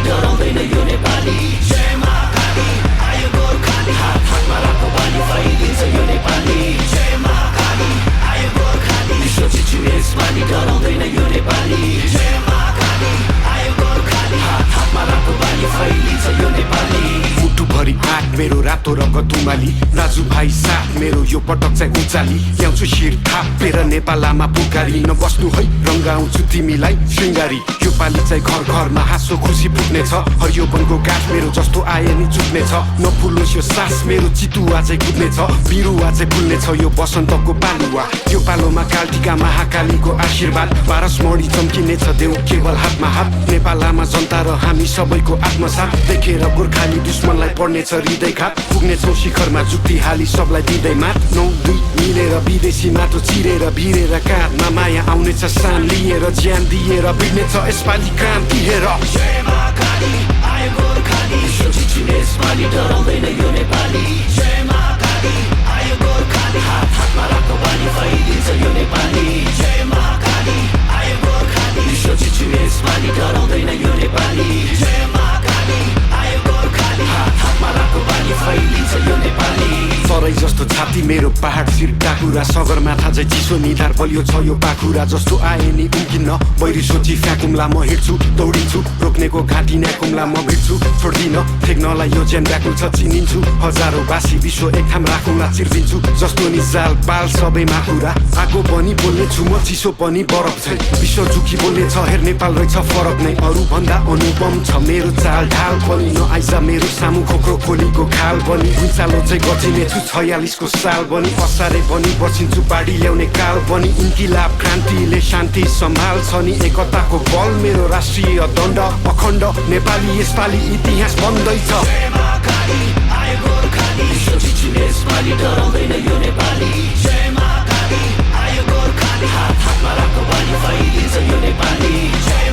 डराउँदैन यो नेपाली जय महाकाली आयो गोर्खाली हात हातमा राखो बानी फैलिन्छ यो नेपाली जय महाकाली आयो गोर्खाली विश्व चिच्छु यसपालि डराउँदैन यो नेपाली जय महाकाली आयो गोर्खाली हात हातमा राखो बानी फैलिन्छ यो नेपाली मुटुभरि आँट मेरो रातो रगत उमाली दाजुभाइ साथ मेरो यो पटक चाहिँ उचाली ल्याउँछु शिर थापेर नेपालमा पुकारी नबस्नु है रङ्गाउँछु तिमीलाई श्रृङ्गारी यो पालि चाहिँ घर घरमा हाँसो खुसी पुग्नेछ हरियो वनको गाछ मेरो जस्तो आए नि चुक्नेछ नफुलोस् यो सास मेरो चितुवा चाहिँ कुद्नेछ बिरुवा चाहिँ फुल्नेछ यो बसन्तको पालुवा यो पालोमा कालटिका महाकालीको आशीर्वाद पारसमणि चम्किनेछ देऊ केवल हातमा हात नेपालमा जनता र हामी सबैको आत्मसाथ देखेर गोर्खाली दुश्मनलाई पर्नेछ हृदयघात पुग्नेछौँ शिखरमा जुक्ति हाली सबलाई दिँदै मात 9-2 मिलेर विदेशी माटो चिरेर भिरेर काँधमा माया आउनेछ सान लिएर ज्यान दिएर भिड्नेछ यसपालि काम दिएर जय महाकाली आयो गोर्खाली विश्व चिच्छु यसपालि डराउँदैन यो नेपाली जय महाकाली आयो गोर्खाली हात हातमा राखो बानी फैलिन्छ यो नेपाली जय महाकाली आयो गोर्खाली विश्व चिच्छु यसपालि डराउँदैन यो नेपाली जय महाकाली आयो गोर्खाली हात हातमा राखो बानी फैलिन्छ यो नेपाली सरै जस्तो छाती मेरो पहाड शिर टाकुरा सगरमाथा चाहिँ चिसो निधार बलियो छ यो पाखुरा जस्तो आए नि उम्किन्न बैरी सोची फ्याकुम्ला म हिँड्छु दौडिन्छु रोक्नेको घाँटी न्याकुम्ला म भिड्छु छोड्दिन ठेक्नलाई यो ज्यान व्याकुल छ चिनिन्छु हजारौँ बासी विश्व एक ठाम राखुम्ला चिर्दिन्छु जस्तो नि जाल बाल सबैमा कुरा आगो पनि बोल्ने छु म चिसो पनि बरफ छै विश्व झुकी बोल्ने छ हेर नेपाल रहेछ फरक नै अरू भन्दा अनुपम छ मेरो चाल ढाल पनि नआइज मेरो सामु खोक्रो खोलीको खाल पनि भुइँचालो चाहिँ गचिने छु 46 को साल पनि असारे पनि बसिन्छु बाढी ल्याउने काल पनि इन्किलाब क्रान्तिले शान्ति सम्हाल्छ नि एकताको बल मेरो राष्ट्रिय दण्ड अखण्ड नेपाली यसपालि इतिहास बन्दैछ जय महाकाली आयो गोर्खाली विश्व चिच्छु यसपालि डराउँदैन यो नेपाली जय महाकाली आयो गोर्खाली हात हातमा राखो बानी फैलिन्छ यो नेपाली जय